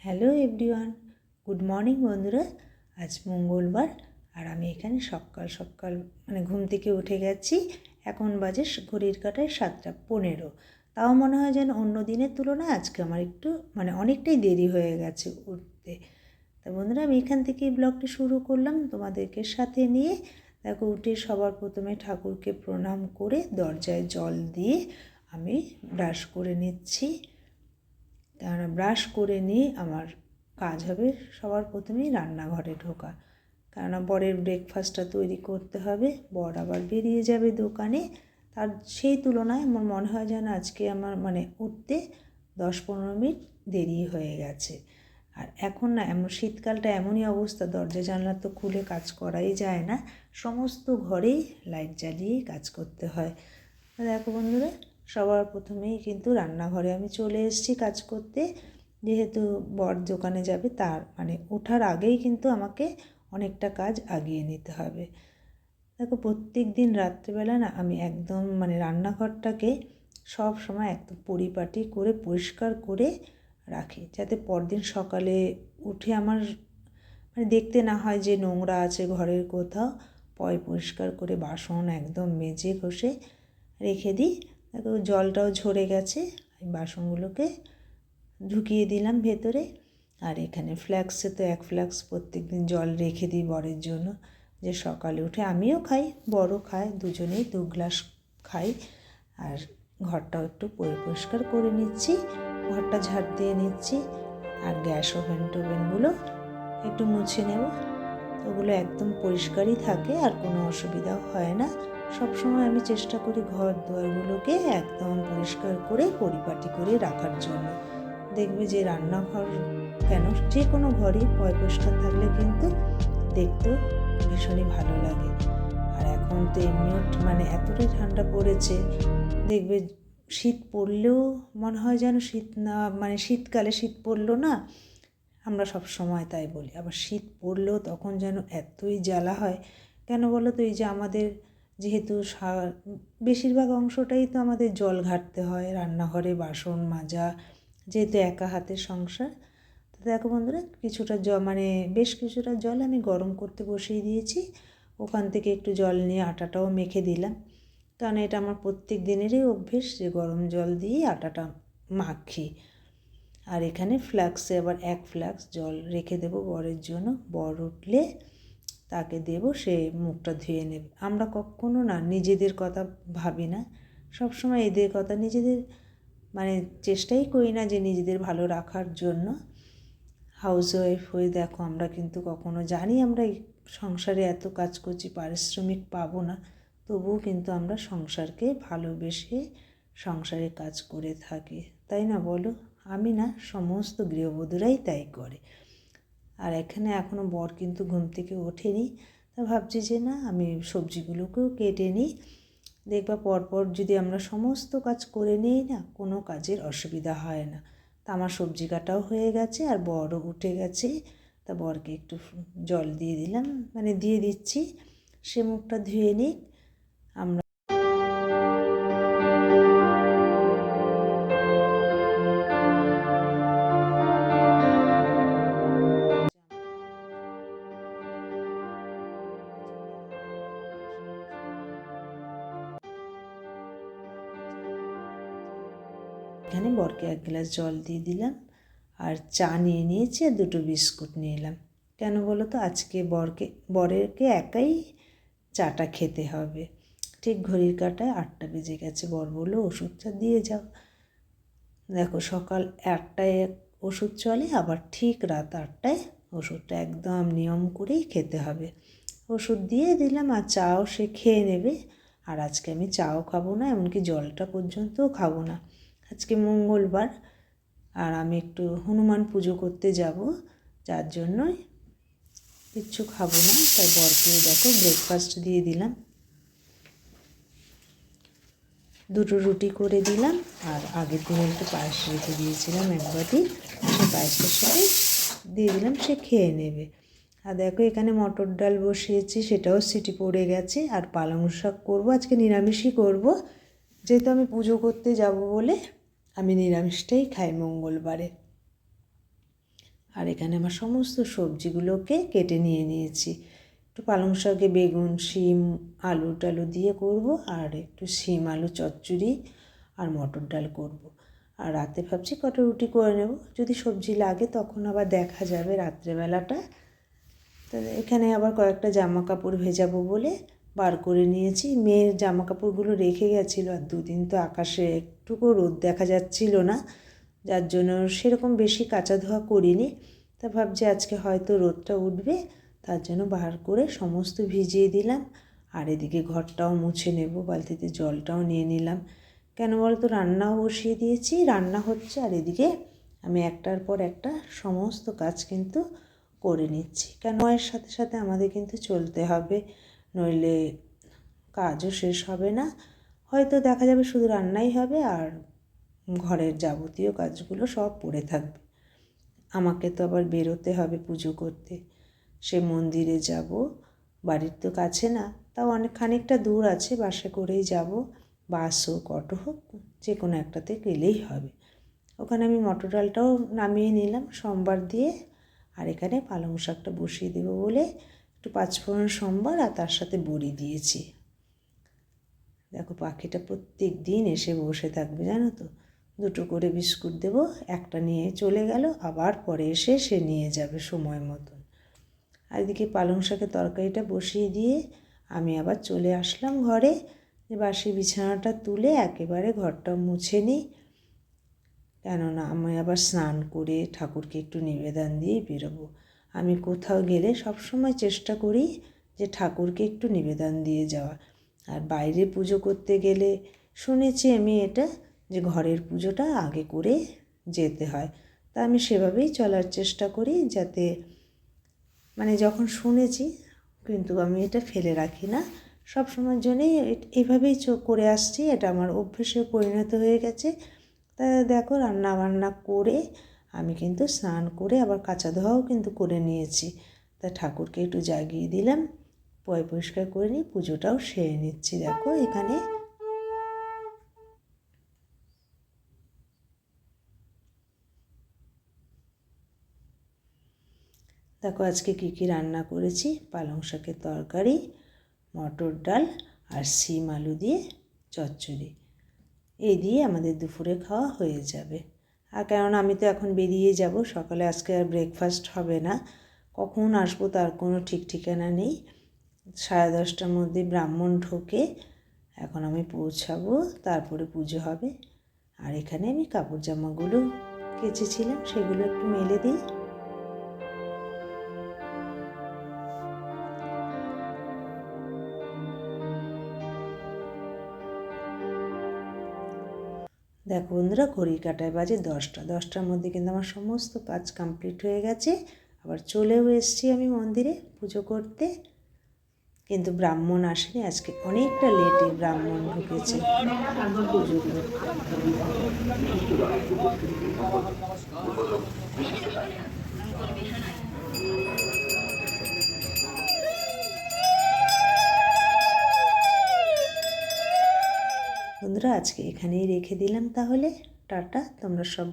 Hello everyone, good morning বন্ধুরা। আজ মঙ্গলবার আর আমি এখানে সকাল সকাল ঘুম থেকে উঠে গেছি। এখন বাজে ঘড়ির কাঁটায় 7:15। তাও মনে হয় যেন অন্য দিনের তুলনায় আজকে আমার একটু অনেকটাই দেরি হয়ে গেছে উঠতে। তা বন্ধুরা, আমি এখান থেকেই ব্লগটি শুরু করলাম তোমাদেরকে সাথে নিয়ে। দেখো, উঠে সবার প্রথমে ঠাকুরকে প্রণাম করে দরজায় জল দিয়ে আমি ব্রাশ করে নিচ্ছি। কেননা ব্রাশ করে নিয়ে আমার কাজ হবে সবার প্রথমেই রান্নাঘরে ঢোকা, কেননা বরের ব্রেকফাস্টটা তৈরি করতে হবে। বর আবার বেরিয়ে যাবে দোকানে। তার সেই তুলনায় আমার মনে হয় যেন আজকে আমার উঠতে 10-15 মিনিট দেরি হয়ে গেছে। আর এখন এমন শীতকালটা এমনই অবস্থা, দরজা জানলা তো খুলে কাজ করাই যায় না, সমস্ত ঘরেই লাইট জ্বালিয়েই কাজ করতে হয়। দেখো বন্ধুরা, সবার প্রথমেই কিন্তু রান্নাঘরে আমি চলে এসেছি কাজ করতে। যেহেতু বর দোকানে যাবে, তার ওঠার আগেই কিন্তু আমাকে অনেকটা কাজ আগিয়ে নিতে হবে। দেখো, প্রত্যেক দিন রাত্রিবেলা আমি একদম রান্নাঘরটাকে সব সময় একদম পরিপাটি করে পরিষ্কার করে রাখি, যাতে পরদিন সকালে উঠে আমার দেখতে না হয় যে নোংরা আছে ঘরের কোথাও। পরিষ্কার করে বাসন একদম মেজে ঘষে রেখে দিই। দেখো, জলটাও ঝরে গেছে, আমি বাসনগুলোকে ঢুকিয়ে দিলাম ভেতরে। আর এখানে ফ্ল্যাক্সে তো 1 ফ্ল্যাক্স প্রত্যেক দিন জল রেখে দিই বরের জন্য, যে সকালে উঠে আমিও খাই, বড়ও খায়, দুজনেই 2 গ্লাস খাই। আর ঘরটাও একটু পরিষ্কার করে নিচ্ছি, ঘরটা ঝাড় দিয়ে নিচ্ছি। আর গ্যাস ওভেনগুলো একটু মুছে নেব। ওগুলো একদম পরিষ্কারই থাকে আর কোনো অসুবিধাও হয় না। সবসময় আমি চেষ্টা করি ঘর দুয়ারগুলোকে একদম পরিষ্কার করে পরিপাটি করে রাখার জন্য। দেখবে যে রান্নাঘর কেন, যে কোনো ঘরই পরিষ্কার থাকলে কিন্তু দেখতেও ভীষণই ভালো লাগে। আর এখন তো এমনিও এতটাই ঠান্ডা পড়েছে, দেখবে শীত পড়লেও মনে হয় যেন শীত না, শীতকালে শীত পড়লো না, আমরা সব সময় তাই বলি। আবার শীত পড়লেও তখন যেন এতই জ্বালা হয়। কেন বলো তো? এই যে আমাদের যেহেতু বেশিরভাগ অংশটাই তো আমাদের জল ঘাটতে হয়, রান্নাঘরে বাসন মাজা, যেহেতু একা হাতের সংসার। তো দেখো বন্ধুরা, কিছুটা বেশ কিছুটা জল আমি গরম করতে বসিয়ে দিয়েছি। ওখান থেকে একটু জল নিয়ে আটাটাও মেখে দিলাম, কারণ এটা আমার প্রত্যেক দিনেরই অভ্যেস যে গরম জল দিয়ে আটাটা মাখি। আর এখানে ফ্ল্যাক্সে আবার 1 ফ্ল্যাক্স জল রেখে দেবো বরের জন্য। বর উঠলে তাকে দেব, সে মুখটা ধুয়ে নেবে। আমরা কখনো নিজেদের কথা ভাবি না, সবসময় এদের কথা, নিজেদের চেষ্টাই করি না যে নিজেদের ভালো রাখার জন্য। হাউসওয়াইফ হয়ে দেখো, আমরা কিন্তু কখনো জানি আমরা এই সংসারে এত কাজ করছি, পারিশ্রমিক পাবো না, তবুও কিন্তু আমরা সংসারকে ভালোবেসে সংসারে কাজ করে থাকি, তাই না বলো? আমি না, সমস্ত গৃহবধূরাই তাই করে। আর এখানে এখনও বর কিন্তু ঘুম থেকে ওঠেনি। তা ভাবছি যে না, আমি সবজিগুলোকেও কেটে নিই। দেখবা পরপর যদি আমরা সমস্ত কাজ করে নিই না, কোনো কাজের অসুবিধা হয় না। তা আমার সবজি কাটাও হয়ে গেছে আর বরও উঠে গেছে। তা বরকে একটু জল দিয়ে দিলাম, দিয়ে দিচ্ছি, সে মুখটা ধুয়ে নিই। আমরা এখানে বরকে 1 গ্লাস জল দিয়ে দিলাম, আর চা নিয়ে নিয়েছি আর 2টো বিস্কুট নিয়ে এলাম। কেন বলো তো? আজকে বরেরকে একাই চাটা খেতে হবে। ঠিক ঘড়ির কাঁটায় 8টা বেজে গেছে। বর বললো ওষুধটা দিয়ে যাও। দেখো, সকাল 8টায় ওষুধ চলে, আবার ঠিক রাত 8টায় ওষুধটা একদম নিয়ম করেই খেতে হবে। ওষুধ দিয়ে দিলাম, আর চাও সে খেয়ে নেবে। আর আজকে আমি চাও খাবো না, এমনকি জলটা পর্যন্তও খাবো না। আজকে মঙ্গলবার, আর আমি একটু হনুমান পুজো করতে যাব, যার জন্যই কিচ্ছু খাবো না। তাই বরকে দেখো ব্রেকফাস্ট দিয়ে দিলাম, 2টো রুটি করে দিলাম। আর আগের দিন একটু পায়েস রেখে দিয়েছিলাম 1 বাটি, সে পায়েসটার সাথে দিয়ে দিলাম, সে খেয়ে নেবে। আর দেখো, এখানে মটর ডাল বসিয়েছি, সেটাও সিটি পড়ে গেছে। আর পালং শাক করবো, আজকে নিরামিষই করব, যেহেতু আমি পুজো করতে যাব বলে আমি নিরামিষটাই খাই মঙ্গলবারে। আর এখানে আমার সমস্ত সবজিগুলোকে কেটে নিয়ে নিয়েছি। একটু পালং শাকে বেগুন, শিম, আলু টালু দিয়ে করব, আর একটু শিম আলু চচ্চড়ি আর মটর ডাল করব। আর রাতে ভাবছি কটা রুটি করে নেব, যদি সবজি লাগে তখন আবার দেখা যাবে রাত্রেবেলাটা। তো এখানে আবার কয়েকটা জামা কাপড় ভেজাবো বলে বার করে নিয়েছি। মেয়ের জামা কাপড়গুলো রেখে গেছিলো, আর দুদিন তো আকাশে একটুকু রোদ দেখা যাচ্ছিল না, যার জন্য সেরকম বেশি কাচা ধোয়া করিনি। তা ভাবছি আজকে হয়তো রোদটা উঠবে, তার জন্য বার করে সমস্ত ভিজিয়ে দিলাম। আর এদিকে ঘরটাও মুছে নেব, বালতিতে জলটাও নিয়ে নিলাম। কেন বলতো, রান্নাও বসিয়ে দিয়েছি, রান্না হচ্ছে, আর এদিকে আমি একটার পর একটা সমস্ত কাজ কিন্তু করে নিচ্ছি। কেন এর সাথে সাথে আমাদের কিন্তু চলতে হবে, নইলে কাজও শেষ হবে না। হয়তো দেখা যাবে শুধু রান্নাই হবে আর ঘরের যাবতীয় কাজগুলো সব পড়ে থাকবে। আমাকে তো আবার বেরোতে হবে পুজো করতে, সে মন্দিরে যাব, বাড়ির তো কাছে না, তাও অনেক খানিকটা দূর আছে, বাসে করেই যাব, বাস হোক অটো হোক যে কোনো একটাতে গেলেই হবে। ওখানে আমি মটর ডালটাও নামিয়ে নিলাম সোমবার দিয়ে, আর এখানে পালং শাকটা বসিয়ে দেবো বলে একটু পাঁচফোড়ন সোমবার আর তার সাথে বড়ি দিয়েছি। দেখো পাখিটা প্রত্যেক দিন এসে বসে থাকবে, জানো তো। দুটো করে বিস্কুট দেবো, একটা নিয়ে চলে গেল, আবার পরে এসে সে নিয়ে যাবে সময় মতন। আর এদিকে পালং শাকের তরকারিটা বসিয়ে দিয়ে আমি আবার চলে আসলাম ঘরে, যে বাসি বিছানাটা তুলে একেবারে ঘরটা মুছে নিই। কেননা আমি আবার স্নান করে ঠাকুরকে একটু নিবেদন দিয়ে বেরোবো। আমি কোথাও গেলে সবসময় চেষ্টা করি যে ঠাকুরকে একটু নিবেদন দিয়ে যাওয়া। আর বাইরে পুজো করতে গেলে শুনেছি আমি এটা, যে ঘরের পুজোটা আগে করে যেতে হয়। তা আমি সেভাবেই চলার চেষ্টা করি, যাতে মানে যখন শুনেছি, কিন্তু আমি এটা ফেলে রাখি না, সব সময়ের জন্যই এইভাবেই করে আসছি। এটা আমার অভ্যেসে পরিণত হয়ে গেছে। তা দেখো রান্না বান্না করে আমি কিন্তু স্নান করে আবার কাচা ধোয়াও কিন্তু করে নিয়েছি। তা ঠাকুরকে একটু জাগিয়ে দিলাম, পরিষ্কার করে নিই, পুজোটাও সেরে নিচ্ছি। দেখো এখানে দেখো আজকে কী কী রান্না করেছি। পালং শাকের তরকারি, মটর ডাল আর শিম আলু দিয়ে চচ্চড়ি, এই দিয়ে আমাদের দুপুরে খাওয়া হয়ে যাবে। আর কেননা আমি তো এখন বেরিয়ে যাব, সকালে আজকে আর ব্রেকফাস্ট হবে না, কখন আসবো তার কোনো ঠিক ঠিকানা নেই। 10:30টার মধ্যে ব্রাহ্মণ ঢোকে, এখন আমি পৌঁছাবো, তারপরে পুজো হবে। আর এখানে আমি কাপড় জামাগুলো কেচেছিলাম, সেগুলো একটু মেলে দিই। দেখো বন্ধুরা, ঘড়ির কাঁটায় বাজে 10টা। 10টার মধ্যে কিন্তু আমার সমস্ত কাজ কমপ্লিট হয়ে গেছে। আবার চলেও এসেছি আমি মন্দিরে পুজো করতে, কিন্তু ব্রাহ্মণ আসেনি, আজকে অনেকটা লেটে ব্রাহ্মণ ঢুকেছে পুজো করতে। বন্ধুরা আজকে এখানেই রেখে দিলাম, তাহলে টাটা, তোমরা সব